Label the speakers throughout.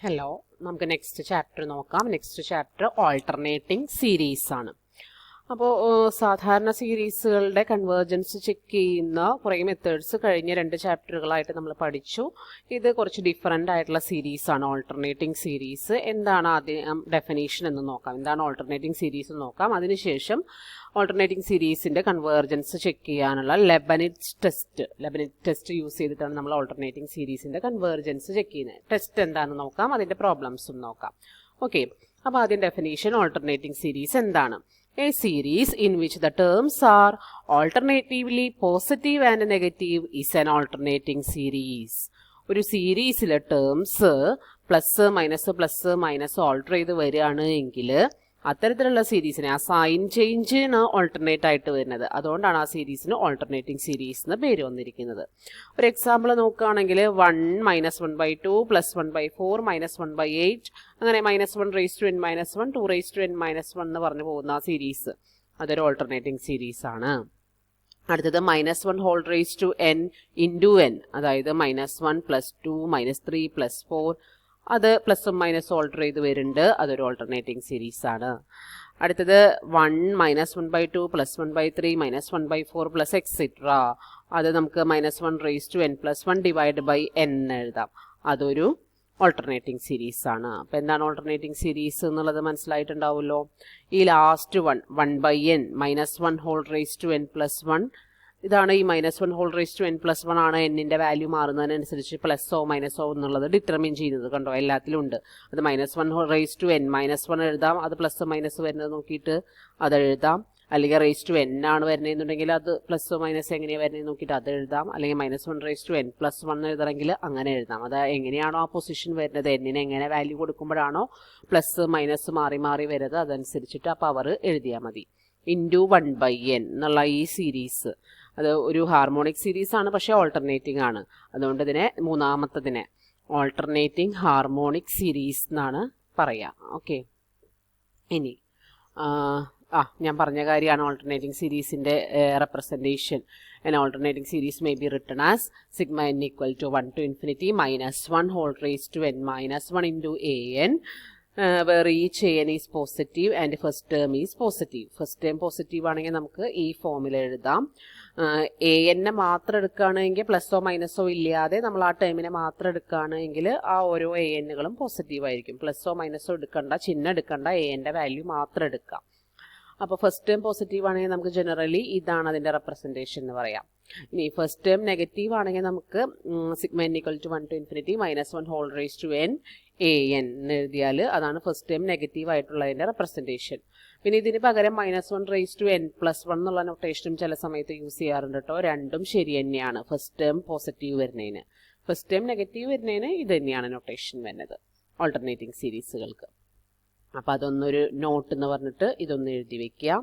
Speaker 1: Hello, നമുക്ക് next chapter നോക്കാം. Next chapter alternating series ആണ്. അപ്പോൾ സാധാരണ സീരീസുകളുടെ കൺവേർജൻസ് ചെക്ക് ചെയ്യുന്ന കുറേ മെത്തേഡ്സ് കഴിഞ്ഞ 2 ചാപ്റ്ററുകളായിട്ട് നമ്മൾ പഠിച്ചു. ഇത് കുറച്ച് ഡിഫറെൻ്റ് ആയിട്ടുള്ള സീരീസാണ് ഓൾട്ടർനേറ്റിംഗ് സീരീസ്. എന്താണ് ആദ്യം ഡെഫിനേഷൻ എന്ന് നോക്കാം. എന്താണ് ഓൾട്ടർനേറ്റിംഗ് സീരീസ് എന്ന് നോക്കാം. അതിനുശേഷം ഓൾട്ടർനേറ്റിംഗ് സീരീസിൻ്റെ കൺവേർജൻസ് ചെക്ക് ചെയ്യാനുള്ള ലെബനിറ്റ്സ് ടെസ്റ്റ് യൂസ് ചെയ്തിട്ടാണ് നമ്മൾ ഓൾട്ടർനേറ്റിംഗ് സീരീസിൻ്റെ കൺവേർജൻസ് ചെക്ക് ചെയ്യുന്നത്. ടെസ്റ്റ് എന്താണെന്ന് നോക്കാം, അതിൻ്റെ പ്രോബ്ലംസും നോക്കാം. ഓക്കെ, അപ്പോൾ ആദ്യം ഡെഫിനേഷൻ ഓൾട്ടർനേറ്റിംഗ് സീരീസ് എന്താണ്? A series in which the terms are alternatively positive and negative is an alternating series. ഒരു സീരീസിലെ ടേംസ് പ്ലസ് മൈനസ് ഓൾട്ടർ ചെയ്ത് വരികയാണ് എങ്കിൽ അത്തരത്തിലുള്ള സീരീസിനെ ആ സൈൻ ചേഞ്ചിന് ഓൾട്ടർനേറ്റ് ആയിട്ട് വരുന്നത്. അതുകൊണ്ടാണ് ആ സീരീസിന് ഓൾട്ടർനേറ്റിംഗ് സീരീസ് എന്ന് പേര് വന്നിരിക്കുന്നത്. ഒരു എക്സാമ്പിൾ നോക്കുകയാണെങ്കിൽ 1 - 1/2 + 1/4 - 1/8 അങ്ങനെ -1 raised to n - 1 2 raised to n - 1 എന്ന് പറഞ്ഞു പോകുന്ന ആ സീരീസ് അതൊരു ഓൾട്ടർനേറ്റിംഗ് സീരീസ് ആണ്. അടുത്തത് -1 whole raised to n into n, അതായത് -1 + 2 -3 + 4 അത് പ്ലസും മൈനസും ഓൾട്ടർ ചെയ്ത് വരുന്നുണ്ട്. അതൊരു ഓൾട്ടർനേറ്റിംഗ് സീരീസ് ആണ്. അടുത്തത് 1 - 1/2 + 1/3 - 1/4 + എക്സെട്ര അത് നമുക്ക് -1 raised to n + 1 / n എഴുതാം. അതൊരു ഓൾട്ടർനേറ്റിംഗ് സീരീസ് ആണ്. അപ്പോൾ എന്താണ് ഓൾട്ടർനേറ്റിംഗ് സീരീസ് എന്നുള്ളത് മനസ്സിലായിട്ടുണ്ടാവുമല്ലോ. ഈ last 1/n -1 whole raised to n + 1 ഇതാണ് ഈ -1 whole raised to n + 1 ആണ് എന്നിൻ്റെ വാല്യൂ മാറുന്നതിനനുസരിച്ച് പ്ലസോ മൈനസോ എന്നുള്ളത് ഡിറ്റർമിൻ ചെയ്യുന്നത്. കണ്ടോ, എല്ലാത്തിലും ഉണ്ട്. അത് -1 whole raised to n - 1 എഴുതാം, അത് പ്ലസ് മൈനസ് വരുന്നത് നോക്കിയിട്ട് അത് എഴുതാം. അല്ലെങ്കിൽ raised to n ആണ് വരുന്നതെന്നുണ്ടെങ്കിൽ അത് പ്ലസ് മൈനസ് എങ്ങനെയാണ് വരുന്നത് നോക്കിയിട്ട് അത് എഴുതാം. അല്ലെങ്കിൽ -1 raised to n + 1 എഴുതണമെങ്കിൽ അങ്ങനെ എഴുതാം. അത് എങ്ങനെയാണോ ആ പൊസിഷൻ വരുന്നത്, എന്നിന് എങ്ങനെ വാല്യൂ കൊടുക്കുമ്പോഴാണോ പ്ലസ് മൈനസ് മാറി മാറി വരുന്നത് അതനുസരിച്ചിട്ട് ആ പവർ എഴുതിയാൽ മതി. ഇൻറ്റു 1/n എന്നുള്ള ഈ സീരീസ് അത് ഒരു ഹാർമോണിക് സീരീസ് ആണ്, പക്ഷേ ഓൾട്ടർനേറ്റിംഗ് ആണ്. അതുകൊണ്ട് ഇതിനെ മൂന്നാമത്തതിനെ ഓൾട്ടർനേറ്റിംഗ് ഹാർമോണിക് സീരീസ് എന്നാണ് പറയുക. ഓക്കെ, ഇനി ഞാൻ പറഞ്ഞ കാര്യമാണ് ഓൾട്ടർനേറ്റിംഗ് സീരീസിൻ്റെ representation. An alternating series may be written as sigma n = 1 to infinity -1 whole raised to n - 1 into an where each an is positive and first term is positive. First term positive ആണെങ്കിൽ നമുക്ക് ഈ ഫോമിൽ എഴുതാം. എന്നെ മാത്രം എടുക്കുകയാണെങ്കിൽ പ്ലസോ മൈനസോ ഇല്ലാതെ നമ്മൾ ആ ടേമിനെ മാത്രം എടുക്കുകയാണെങ്കിൽ ആ ഓരോ എന്നുകളും പോസിറ്റീവ് ആയിരിക്കും. പ്ലസോ മൈനസോ എടുക്കണ്ട, ചിഹ്നം എടുക്കണ്ട, എൻ്റെ വാല്യൂ മാത്രം എടുക്കാം. അപ്പോൾ ഫസ്റ്റ് ടേം പോസിറ്റീവ് ആണെങ്കിൽ നമുക്ക് ജനറലി ഇതാണ് അതിൻ്റെ റെപ്രസെൻറ്റേഷൻ എന്ന് പറയാം. ഇനി ഫസ്റ്റ് ടേം നെഗറ്റീവ് ആണെങ്കിൽ നമുക്ക് sigma n = 1 to infinity -1 whole raised to n an എന്ന് എഴുതിയാൽ അതാണ് ഫസ്റ്റ് ടേം നെഗറ്റീവ് ആയിട്ടുള്ളതിൻ്റെ റെപ്രസെൻറ്റേഷൻ. പിന്നെ ഇതിന് പകരം -1 raised to n + 1 എന്നുള്ള നൊട്ടേഷനും ചില സമയത്ത് യൂസ് ചെയ്യാറുണ്ട് കേട്ടോ. രണ്ടും ശരി തന്നെയാണ്. ഫസ്റ്റ് ടേം പോസിറ്റീവ് വരുന്നതിന്, ഫസ്റ്റ് ടേം നെഗറ്റീവ് വരുന്നതിന് ഇത് തന്നെയാണ് നൊട്ടേഷൻ വരുന്നത് ഓൾട്ടർനേറ്റിംഗ് സീരീസുകൾക്ക്. അപ്പോൾ അതൊന്നൊരു നോട്ട് എന്ന് പറഞ്ഞിട്ട് ഇതൊന്ന് എഴുതി വയ്ക്കുക.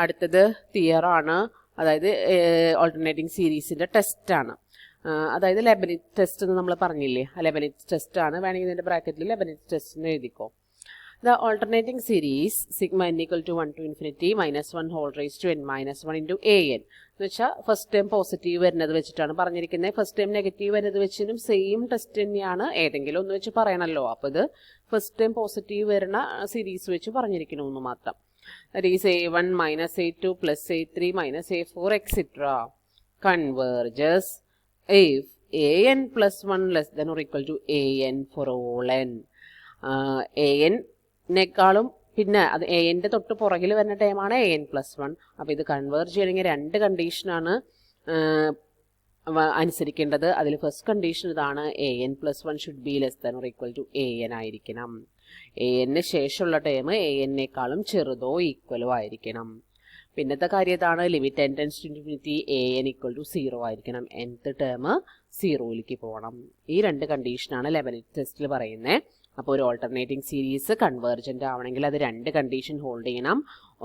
Speaker 1: അടുത്തത് തിയറാണ്, അതായത് ഓൾട്ടർനേറ്റിംഗ് സീരീസിൻ്റെ ടെസ്റ്റാണ്. അതായത് ലെബനിറ്റ്സ് ടെസ്റ്റ് എന്ന് നമ്മൾ പറഞ്ഞില്ലേ, ആ ലെബനിറ്റ്സ് ടെസ്റ്റ് ആണ്. വേണമെങ്കിൽ ഇതിൻ്റെ ബ്രാക്കറ്റിൽ ലെബനിറ്റ്സ് ടെസ്റ്റ് എന്ന് എഴുതിക്കോ. The alternating series sigma n = 1 to infinity -1 whole raised to n - 1 into an എന്ന് വെച്ചാൽ ഫസ്റ്റ് ടൈം പോസിറ്റീവ് വരുന്നത് വെച്ചിട്ടാണ് പറഞ്ഞിരിക്കുന്നത്. ഫസ്റ്റ് ടൈം നെഗറ്റീവ് വരുന്നത് വെച്ചിട്ടും സെയിം ടെസ്റ്റ് തന്നെയാണ്. ഏതെങ്കിലും ഒന്ന് വെച്ച് പറയണമല്ലോ. അപ്പോൾ ഇത് ഫസ്റ്റ് ടൈം പോസിറ്റീവ് വരുന്ന സീരീസ് വെച്ച് പറഞ്ഞിരിക്കണമെന്ന് മാത്രം. That is a1 - a2 + a3 - a4 etc. converges if an + 1 less than or equal to an for all n. an നെക്കാളും പിന്നെ അത് എൻ്റെ തൊട്ട് പുറകിൽ വരുന്ന ടൈമാണ് an + 1. അപ്പോൾ ഇത് കൺവേർജ് ചെയ്യണമെങ്കിൽ 2 കണ്ടീഷനാണ് അനുസരിക്കേണ്ടത്. അതിൽ ഫസ്റ്റ് കണ്ടീഷൻ ഇതാണ്, an + 1 should be less than or equal to an ആയിരിക്കണം. an ശേഷമുള്ള ടൈം an-നേക്കാളും ചെറുതോ ഈക്വലോ ആയിരിക്കണം. പിന്നത്തെ കാര്യം ഇതാണ്, limit n tends to infinity an = 0 ആയിരിക്കണം. nth ടേം 0ലേക്ക് പോകണം. ഈ 2 കണ്ടീഷനാണ് ലെബനിറ്റ്സ് ടെസ്റ്റിൽ പറയുന്നത്. അപ്പോൾ ഒരു ഓൾട്ടർനേറ്റിംഗ് സീരീസ് കൺവേർജൻ്റ് ആവണമെങ്കിൽ അത് 2 കണ്ടീഷൻ ഹോൾഡ് ചെയ്യണം.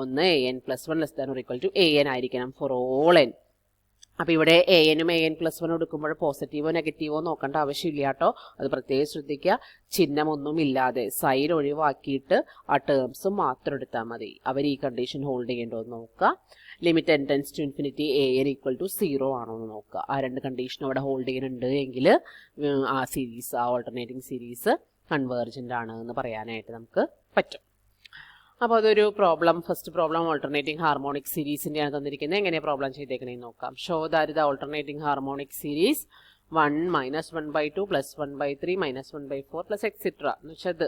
Speaker 1: ഒന്ന് an + 1 less than or equal to an ആയിരിക്കണം ഫോർ ഓൾ n. അപ്പോൾ ഇവിടെ an-ഉം an + 1 എടുക്കുമ്പോൾ പോസിറ്റീവോ നെഗറ്റീവോ നോക്കേണ്ട ആവശ്യമില്ല കേട്ടോ. അത് പ്രത്യേകം ശ്രദ്ധിക്കുക. ചിഹ്നമൊന്നും ഇല്ലാതെ സൈഡ് ഒഴിവാക്കിയിട്ട് ആ ടേംസ് മാത്രം എടുത്താൽ മതി. അവർ ഈ കണ്ടീഷൻ ഹോൾഡ് ചെയ്യേണ്ടോ എന്ന് നോക്കുക. Limit n tends to infinity an = 0 ആണോ എന്ന് നോക്കുക. ആ 2 കണ്ടീഷൻ അവിടെ ഹോൾഡ് ചെയ്യുന്നുണ്ട് എങ്കിൽ ആ സീരീസ്, ആ ഓൾട്ടർനേറ്റിംഗ് സീരീസ് കൺവേർജൻ്റ് ആണ് എന്ന് പറയാനായിട്ട് നമുക്ക് പറ്റും. അപ്പോൾ അതൊരു problem, first problem alternating harmonic സീരീസിൻ്റെയാണ് തന്നിരിക്കുന്നത്. എങ്ങനെയാണ് പ്രോബ്ലം ചെയ്തേക്കണേന്ന് നോക്കാം. Show that the alternating harmonic series 1 - 1/2 + 1/3 - 1/4 + etcetera എന്ന് വെച്ചാൽ ഇത്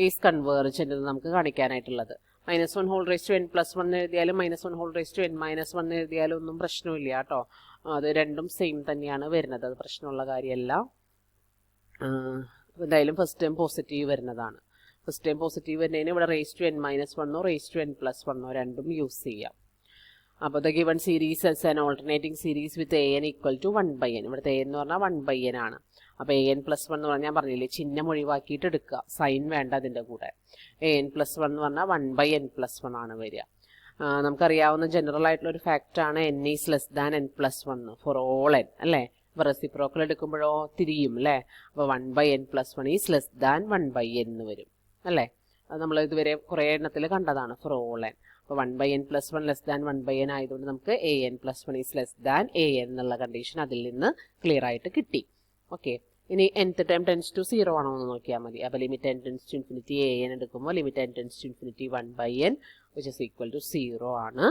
Speaker 1: ഈസ് കൺവേർജൻ്റ് എന്ന് നമുക്ക് കാണിക്കാനായിട്ടുള്ളത്. -1n+1 എഴുതിയാലും -1n-1 എഴുതിയാലും ഒന്നും പ്രശ്നമില്ല കേട്ടോ. അത് രണ്ടും സെയിം തന്നെയാണ് വരുന്നത്, അത് പ്രശ്നമുള്ള കാര്യമല്ല. എന്തായാലും ഫസ്റ്റ് ടൈം പോസിറ്റീവ് വരുന്നതാണ്. ഫസ്റ്റ് ടൈം പോസിറ്റീവ് വരുന്നതിന് ഇവിടെ (n-1) (n+1) രണ്ടും യൂസ് ചെയ്യാം. അപ്പോൾ the given series as an alternating series with an = 1/n. ഇവിടുത്തെ a എന്ന് പറഞ്ഞാൽ 1/n ആണ്. അപ്പോൾ an+1 എന്ന് പറഞ്ഞാൽ ഞാൻ പറഞ്ഞില്ലേ, ചിഹ്നം ഒഴിവാക്കിയിട്ട് എടുക്കുക, സൈൻ വേണ്ട അതിൻ്റെ കൂടെ. an+1 എന്ന് പറഞ്ഞാൽ 1/n+1 ആണ് വരിക. നമുക്കറിയാവുന്ന ജനറൽ ആയിട്ടുള്ള ഒരു ഫാക്റ്റാണ് n is less than n+1 four all n അല്ലേ. അപ്പോൾ റെസിപ്രോക്കൽ എടുക്കുമ്പോഴോ തിരിയും അല്ലേ. അപ്പോൾ 1/n+1 is less than 1/n എന്ന് വരും അല്ലേ. അത് നമ്മൾ ഇതുവരെ കുറേ എണ്ണത്തിൽ കണ്ടതാണ് ഫോർ ഓൾ n. അപ്പോൾ 1/n+1 ലെസ് ദാൻ 1/n ആയതുകൊണ്ട് നമുക്ക് an+1 is less than an എന്നുള്ള കണ്ടീഷൻ അതിൽ നിന്ന് ക്ലിയർ ആയിട്ട് കിട്ടി. ഓക്കെ, ഇനി nth ടൈം ടെൻസ് ടു 0 ആണോ എന്ന് നോക്കിയാൽ മതി. അപ്പോൾ limit n tends to infinity an എടുക്കുമ്പോൾ limit n tends to infinity 1/n which is equal to 0 ആണ്.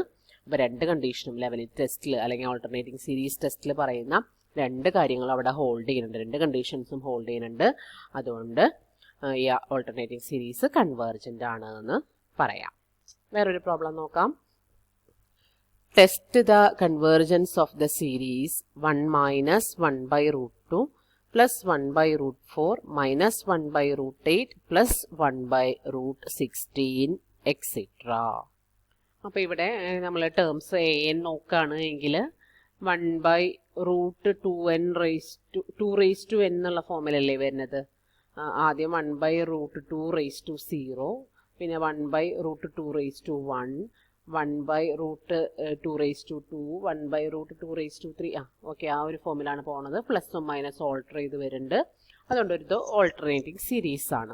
Speaker 1: അപ്പോൾ രണ്ട് കണ്ടീഷനും ലെവലിറ്റ് ടെസ്റ്റിൽ അല്ലെങ്കിൽ ഓൾട്ടർനേറ്റിംഗ് സീരീസ് ടെസ്റ്റിൽ പറയുന്ന രണ്ട് കാര്യങ്ങൾ അവിടെ ഹോൾഡ് ചെയ്യുന്നുണ്ട്, രണ്ട് കണ്ടീഷൻസും ഹോൾഡ് ചെയ്യുന്നുണ്ട്. അതുകൊണ്ട് ഈ ഓൾട്ടർനേറ്റിംഗ് സീരീസ് കൺവേർജൻ്റ് ആണ് എന്ന് പറയാം. വേറൊരു പ്രോബ്ലം നോക്കാം. Test the convergence of the series 1 - 1/√2 + 1/√4 - 1/√8 + 1/√16 etcetera. അപ്പോൾ ഇവിടെ നമ്മൾ ടേംസ് an നോക്കുകയാണ് എങ്കിൽ 1/√2n² എന്നുള്ള ഫോമിലല്ലേ വരുന്നത്. ആദ്യം 1/√2⁻²0, പിന്നെ 1/√2⁻²1, 1/√2⁻²2, 1/√2⁻³ ഓക്കെ, ആ ഒരു ഫോമിലാണ് പോകുന്നത്. പ്ലസും മൈനസ് ഓൾട്ടർ ചെയ്ത് വരുന്നുണ്ട്. അതുകൊണ്ട് ഒരു ഓൾട്ടർനേറ്റിംഗ് സീരീസ് ആണ്.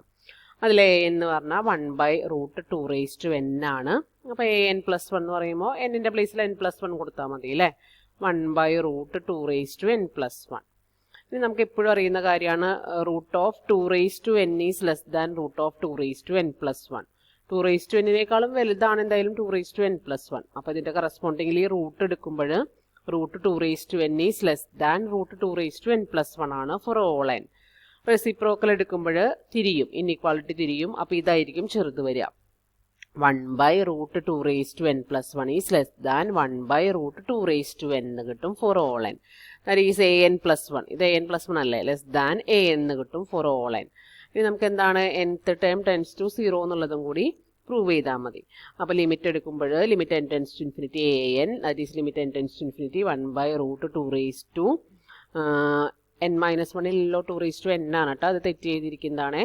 Speaker 1: അതിൽ a എന്ന് പറഞ്ഞാൽ 1/√2n ആണ്. അപ്പോൾ an+1 എന്ന് പറയുമ്പോൾ എന്നിൻ്റെ പ്ലേസിൽ n+1 കൊടുത്താൽ മതി അല്ലേ. 1/√2n+1. ഇനി നമുക്ക് എപ്പോഴും അറിയുന്ന കാര്യമാണ് √2n is less than √2n+1. 2n വലുതാണ് എന്തായാലും 2n+1. അപ്പോൾ ഇതിൻ്റെ കറസ്പോണ്ടിംഗ്ലി റൂട്ട് എടുക്കുമ്പോൾ √2n is less than √2n+1 ആണ് ഫോർ ഓൾ n. റെസിപ്രോക്കൽ എടുക്കുമ്പോൾ തിരിയും, ഇൻഇക്വാളിറ്റി തിരിയും. അപ്പോൾ ഇതായിരിക്കും ചെറുത് വരിക. 1/√2n+1 is less than 1/√2n എന്ന് കിട്ടും four all n. That is an+1. ഇത് an+1 അല്ലേ, ലെസ് ദാൻ an എന്ന് കിട്ടും ഫോർ ഓൾ n. ഇനി നമുക്ക് എന്താണ് nth ടൈം ടെൻസ് ടു 0 എന്നുള്ളതും കൂടി പ്രൂവ് ചെയ്താൽ മതി. അപ്പോൾ ലിമിറ്റ് എടുക്കുമ്പോൾ limit n tends to infinity an, that is limit n tends to infinity 1/√2n -1 ഇല്ലല്ലോ, 2n ആണ് കേട്ടോ. അത് തെറ്റ് ചെയ്തിരിക്കുന്നതാണ്.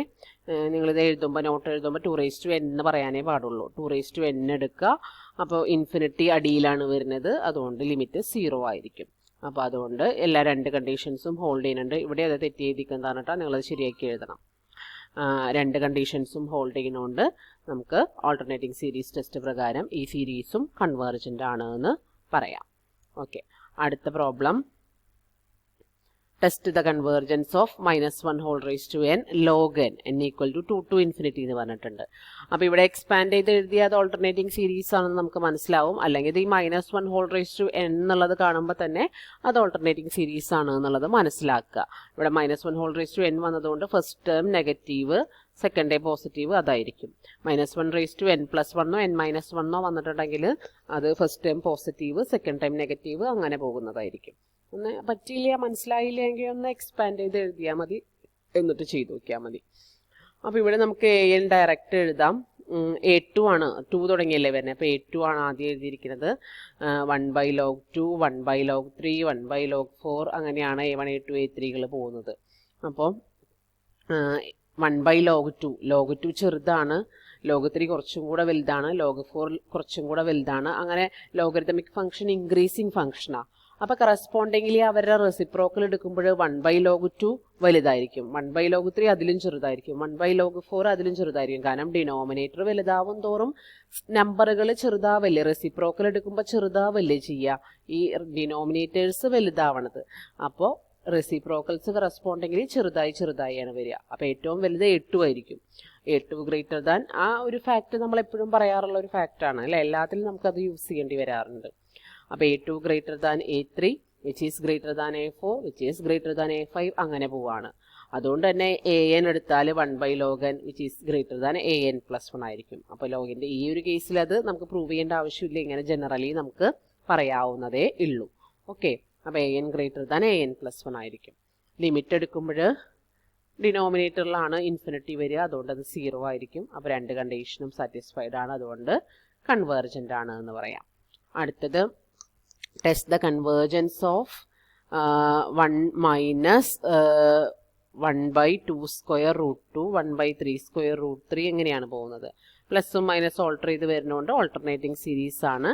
Speaker 1: നിങ്ങളിത് എഴുതുമ്പോൾ നോട്ട് എഴുതുമ്പോൾ 2n എന്ന് പറയാനേ പാടുള്ളൂ. 2n എടുക്കുക. അപ്പോൾ ഇൻഫിനിറ്റി അടിയിലാണ് വരുന്നത്, അതുകൊണ്ട് ലിമിറ്റ് 0 ആയിരിക്കും. അപ്പോൾ അതുകൊണ്ട് എല്ലാ രണ്ട് കണ്ടീഷൻസും ഹോൾഡ് ചെയ്യുന്നുണ്ട്. ഇവിടെ അത് തെറ്റ് ചെയ്തിരിക്കുന്നതാണ് കേട്ടോ, നിങ്ങളത് ശരിയാക്കി എഴുതണം. രണ്ട് കണ്ടീഷൻസും ഹോൾഡ് ചെയ്യുന്നതുകൊണ്ട് നമുക്ക് ഓൾട്ടർനേറ്റിംഗ് സീരീസ് ടെസ്റ്റ് പ്രകാരം ഈ സീരീസും കൺവേർജൻ്റ് ആണ് എന്ന് പറയാം. ഓക്കെ, അടുത്ത problem. Test the convergence of -1n log n = 2 to infinity എന്ന് പറഞ്ഞിട്ടുണ്ട്. അപ്പോൾ ഇവിടെ എക്സ്പാൻഡ് ചെയ്ത് എഴുതിയാൽ അത് ഓൾട്ടർനേറ്റിംഗ് സീരീസ് ആണെന്ന് നമുക്ക് മനസ്സിലാവും. അല്ലെങ്കിൽ ഈ -1n എന്നുള്ളത് കാണുമ്പോൾ തന്നെ അത് ഓൾട്ടർനേറ്റിംഗ് സീരീസ് ആണ് എന്നുള്ളത് മനസ്സിലാക്കുക. ഇവിടെ -1n വന്നതുകൊണ്ട് first term negative, second term positive അതായിരിക്കും. -1n+1 n-1 വന്നിട്ടുണ്ടെങ്കിൽ അത് first term positive, second time negative, അങ്ങനെ പോകുന്നതായിരിക്കും. ഒന്ന് പറ്റിയില്ല, മനസ്സിലായില്ലെങ്കിൽ ഒന്ന് എക്സ്പാൻഡ് ചെയ്ത് എഴുതിയാൽ മതി, എന്നിട്ട് ചെയ്ത് നോക്കിയാൽ മതി. അപ്പോൾ ഇവിടെ നമുക്ക് an ഡയറക്റ്റ് എഴുതാം. a2 ആണ്, 2 തുടങ്ങിയല്ലേ വരുന്നത്. അപ്പോൾ a2 ആണ് ആദ്യം എഴുതിയിരിക്കുന്നത്. 1/log2, 1/log3, 1/log4 അങ്ങനെയാണ് a1, a2, a3കൾ പോകുന്നത്. അപ്പോൾ 1/log2, log2 ചെറുതാണ്, log3 കുറച്ചും കൂടെ വലുതാണ്, log4 കുറച്ചും കൂടെ വലുതാണ്. അങ്ങനെ ലോഗരിതമിക് ഫംഗ്ഷൻ ഇൻക്രീസിങ് ഫംഗ്ഷനാണ്. അപ്പോൾ കറസ്പോണ്ടിംഗ്ലി അവരുടെ റെസിപ്രോക്കൽ എടുക്കുമ്പോൾ 1/log2 വലുതായിരിക്കും, 1/log3 അതിലും ചെറുതായിരിക്കും, 1/log4 അതിലും ചെറുതായിരിക്കും. കാരണം ഡിനോമിനേറ്റർ വലുതാവും തോറും നമ്പറുകൾ ചെറുതാവല്ലേ, റെസിപ്രോക്കൽ എടുക്കുമ്പോൾ ചെറുതാവല്ലേ ചെയ്യുക, ഈ ഡിനോമിനേറ്റേഴ്സ് വലുതാവണത്. അപ്പോൾ റെസിപ്രോക്കൽസ് കറസ്പോണ്ടിങ്ങിൽ ചെറുതായാണ് വരിക. അപ്പോൾ ഏറ്റവും വലുത് A2 ആയിരിക്കും. A2 ഗ്രേറ്റർ ദാൻ ആ ഒരു ഫാക്റ്റ് നമ്മൾ എപ്പോഴും പറയാറുള്ള ഒരു ഫാക്റ്റാണ് അല്ലേ, എല്ലാത്തിലും നമുക്കത് യൂസ് ചെയ്യേണ്ടി വരാറുണ്ട്. അപ്പോൾ A2 greater than A3 which is greater than A4 which is greater than A5 അങ്ങനെ പോവാണ്. അതുകൊണ്ട് തന്നെ AN എടുത്താൽ 1/log(n) which is greater than AN+1 ആയിരിക്കും. അപ്പോൾ ലോഗിൻ്റെ ഈ ഒരു കേസിൽ അത് നമുക്ക് പ്രൂവ് ചെയ്യേണ്ട ആവശ്യമില്ല, ഇങ്ങനെ ജനറലി നമുക്ക് പറയാവുന്നതേ ഉള്ളൂ. ഓക്കെ, അപ്പോൾ AN ഗ്രേറ്റർ ദാൻ AN+1 ആയിരിക്കും. ലിമിറ്റ് എടുക്കുമ്പോൾ ഡിനോമിനേറ്ററിലാണ് ഇൻഫിനിറ്റി വരിക, അതുകൊണ്ട് അത് 0 ആയിരിക്കും. അപ്പോൾ രണ്ട് കണ്ടീഷനും സാറ്റിസ്ഫൈഡ് ആണ്, അതുകൊണ്ട് കൺവേർജൻ്റ് ആണ് എന്ന് പറയാം. അടുത്തത് test the convergence of 1 minus 1/2² √2 1/3² √3 എങ്ങനെയാണ് പോകുന്നത്. പ്ലസും മൈനസ് ഓൾട്ടർ ചെയ്ത് വരുന്നതുകൊണ്ട് ഓൾട്ടർനേറ്റിംഗ് സീരീസ് ആണ്.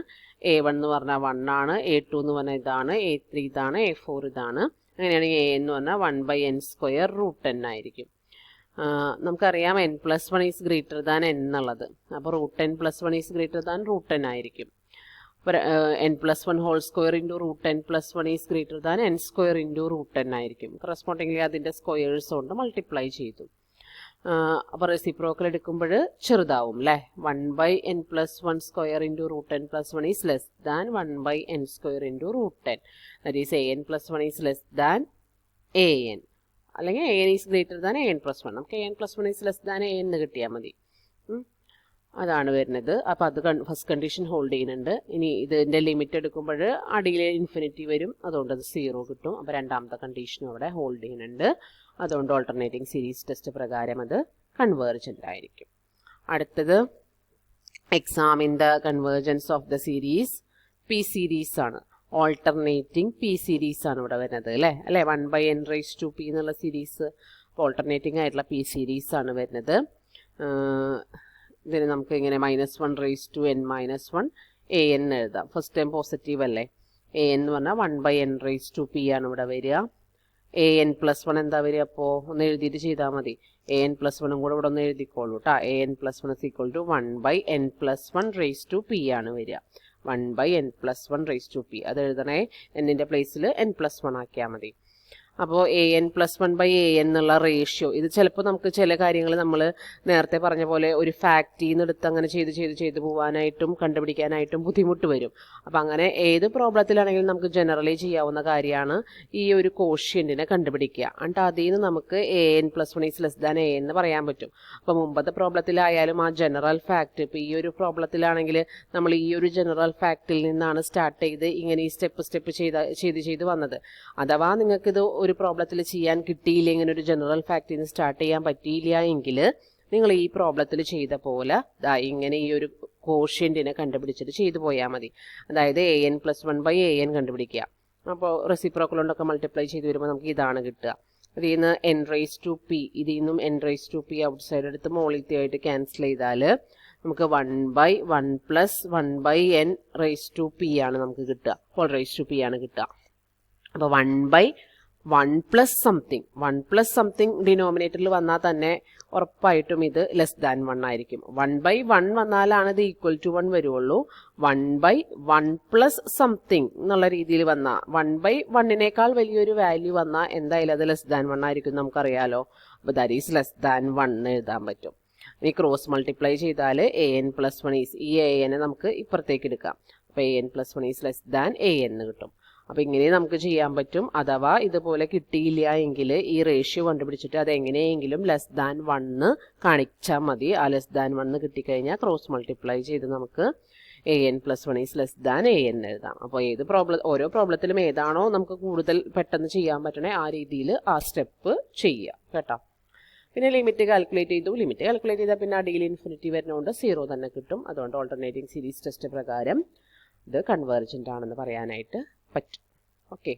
Speaker 1: A1 എന്ന് പറഞ്ഞാൽ 1 ആണ്, A2 എന്ന് പറഞ്ഞാൽ ഇതാണ്, A3 ഇതാണ്, A4 ഇതാണ്. അങ്ങനെയാണെങ്കിൽ AN എന്ന് പറഞ്ഞാൽ 1/n² √n ആയിരിക്കും. നമുക്കറിയാം n+1 is greater than n എന്നുള്ളത്. അപ്പോൾ √n+1 is greater than √n ആയിരിക്കും. അപ്പോൾ n+1² into √n+1 is greater than n² into √n ആയിരിക്കും. കറസ്പോണ്ടിംഗ്ലി അതിൻ്റെ സ്ക്വയേഴ്സ് കൊണ്ട് മൾട്ടിപ്ലൈ ചെയ്തു. അപ്പോൾ റെസിപ്രോക്കൽ എടുക്കുമ്പോൾ ചെറുതാവും അല്ലേ. 1/n+1² into √n+1 is less than 1/n² into √n. That is AN+1 is less than AN, അല്ലെങ്കിൽ AN is greater than AN+1. നമുക്ക് AN+1 is less than AN എന്ന് കിട്ടിയാൽ മതി. അതാണ് വരുന്നത്. അപ്പോൾ അത് ഫസ്റ്റ് കണ്ടീഷൻ ഹോൾഡ് ചെയ്യുന്നുണ്ട്. ഇനി ഇതിൻ്റെ ലിമിറ്റ് എടുക്കുമ്പോൾ അടിയിൽ ഇൻഫിനിറ്റി വരും, അതുകൊണ്ട് അത് 0 കിട്ടും. അപ്പോൾ രണ്ടാമത്തെ കണ്ടീഷനും അവിടെ ഹോൾഡ് ചെയ്യുന്നുണ്ട്, അതുകൊണ്ട് ഓൾട്ടർനേറ്റിംഗ് സീരീസ് ടെസ്റ്റ് പ്രകാരം അത് കൺവേർജൻ്റ് ആയിരിക്കും. അടുത്തത് examine the convergence of the series P series ആണ്. ഓൾട്ടർനേറ്റിംഗ് P സീരീസ് ആണ് ഇവിടെ വരുന്നത് അല്ലേ 1/n⁻² എന്നുള്ള സീരീസ്. അപ്പോൾ ഓൾട്ടർനേറ്റിംഗ് ആയിട്ടുള്ള P സീരീസ് ആണ് വരുന്നത്. ഇതിന് നമുക്ക് ഇങ്ങനെ -1/n-1 AN എഴുതാം. ഫസ്റ്റ് ടൈം പോസിറ്റീവ് അല്ലേ. AN എന്ന് പറഞ്ഞാൽ 1/n⁻p ആണ് ഇവിടെ വരിക. AN+1 എന്താ വരിക, അപ്പോൾ ഒന്ന് എഴുതിയിട്ട് ചെയ്താൽ മതി. AN+1 കൂടെ ഇവിടെ ഒന്ന് എഴുതിക്കോളൂ കേട്ടോ. AN+1 = 1/n+1⁻p ആണ് വരിക. 1/n+1⁻p അത് എഴുതണേ, എന്നിൻ്റെ പ്ലേസിൽ n+1 ആക്കിയാൽ മതി. അപ്പോൾ AN+1/AN എന്നുള്ള റേഷ്യോ, ഇത് ചിലപ്പോൾ നമുക്ക് ചില കാര്യങ്ങൾ നമ്മൾ നേരത്തെ പറഞ്ഞ പോലെ ഒരു ഫാക്റ്റിൽ നിന്ന് എടുത്ത് അങ്ങനെ ചെയ്ത് പോകാനായിട്ടും കണ്ടുപിടിക്കാനായിട്ടും ബുദ്ധിമുട്ട് വരും. അപ്പോൾ അങ്ങനെ ഏത് പ്രോബ്ലത്തിലാണെങ്കിലും നമുക്ക് ജനറലി ചെയ്യാവുന്ന കാര്യമാണ് ഈ ഒരു കോഷ്യൻറ്റിനെ കണ്ടുപിടിക്കുക. എന്നിട്ട് അതിൽ നിന്ന് നമുക്ക് AN+1 is less than AN എന്ന് പറയാൻ പറ്റും. അപ്പോൾ മുമ്പത്തെ പ്രോബ്ലത്തിലായാലും ആ ജനറൽ ഫാക്റ്റ്, ഇപ്പോൾ ഈ ഒരു പ്രോബ്ലത്തിലാണെങ്കിൽ നമ്മൾ ഈ ഒരു ജനറൽ ഫാക്റ്റിൽ നിന്നാണ് സ്റ്റാർട്ട് ചെയ്ത് ഇങ്ങനെ ഈ സ്റ്റെപ്പ് ചെയ്ത് വന്നത്. അഥവാ നിങ്ങൾക്കിത് ഒരു പ്രോബ്ലത്തിൽ ചെയ്യാൻ കിട്ടിയില്ല, ഇങ്ങനെ ഒരു ജനറൽ ഫാക്റ്റിൽ നിന്ന് സ്റ്റാർട്ട് ചെയ്യാൻ പറ്റിയില്ല എങ്കിൽ നിങ്ങൾ ഈ പ്രോബ്ലത്തിൽ ചെയ്ത പോലെ ഇങ്ങനെ ഈ ഒരു കോഷ്യൻറ്റിനെ കണ്ടുപിടിച്ചിട്ട് ചെയ്തു പോയാൽ മതി. അതായത് AN+1/AN കണ്ടുപിടിക്കുക. അപ്പോൾ റെസിപ്രോക്കൽ കൊണ്ടൊക്കെ മൾട്ടിപ്ലൈ ചെയ്ത് വരുമ്പോൾ നമുക്ക് ഇതാണ് കിട്ടുക. ഇതിൽ നിന്ന് n⁻p, ഇതിൽ നിന്നും n⁻p ഔട്ട് സൈഡ് എടുത്ത് മോളിലത്തെ ആയിട്ട് ക്യാൻസൽ ചെയ്താൽ നമുക്ക് 1/1 + 1/n⁻p ആണ് നമുക്ക് കിട്ടുക. ഹോൾ p ആണ് കിട്ടുക. അപ്പോൾ 1/1 + something ഡിനോമിനേറ്ററിൽ വന്നാൽ തന്നെ ഉറപ്പായിട്ടും ഇത് ലെസ് ദാൻ 1 ആയിരിക്കും. 1/1 വന്നാലാണ് ഇത് =1 വരുള്ളൂ. 1/1 + something എന്നുള്ള രീതിയിൽ വന്നാൽ 1/1നേക്കാൾ വലിയൊരു വാല്യൂ വന്നാൽ എന്തായാലും അത് ലെസ് ദാൻ 1 ആയിരിക്കും, നമുക്കറിയാലോ. അപ്പോൾ ദാറ്റ് ഈസ് ലെസ് ദാൻ 1 എഴുതാൻ പറ്റും. ഇനി ക്രോസ് മൾട്ടിപ്ലൈ ചെയ്താൽ AN+1 ഈസ്, ഈ AN നമുക്ക് ഇപ്പുറത്തേക്ക് എടുക്കാം. അപ്പോൾ AN+1 is less than AN എന്ന് കിട്ടും. അപ്പോൾ ഇങ്ങനെ നമുക്ക് ചെയ്യാൻ പറ്റും. അഥവാ ഇതുപോലെ കിട്ടിയില്ല എങ്കിൽ ഈ റേഷ്യോ കണ്ടുപിടിച്ചിട്ട് അത് എങ്ങനെയെങ്കിലും ലെസ് ദാൻ 1 കാണിച്ചാൽ മതി. ആ ലെസ് ദാൻ 1 കിട്ടിക്കഴിഞ്ഞാൽ ക്രോസ് മൾട്ടിപ്ലൈ ചെയ്ത് നമുക്ക് AN+1 is less than AN എഴുതാം. അപ്പോൾ ഓരോ പ്രോബ്ലത്തിലും ഏതാണോ നമുക്ക് കൂടുതൽ പെട്ടെന്ന് ചെയ്യാൻ പറ്റണേ ആ രീതിയിൽ ആ സ്റ്റെപ്പ് ചെയ്യുക കേട്ടോ. പിന്നെ ലിമിറ്റ് കാൽക്കുലേറ്റ് ചെയ്തു. ലിമിറ്റ് കാൽക്കുലേറ്റ് ചെയ്താൽ പിന്നെ അടിയിൽ ഇൻഫിനിറ്റി വരുന്നതുകൊണ്ട് 0 തന്നെ കിട്ടും. അതുകൊണ്ട് ഓൾട്ടർനേറ്റിംഗ് സീരീസ് ടെസ്റ്റ് പ്രകാരം ഇത് കൺവേർജൻ്റ് ആണെന്ന് പറയാനായിട്ട് പറ്റും. ഓക്കെ.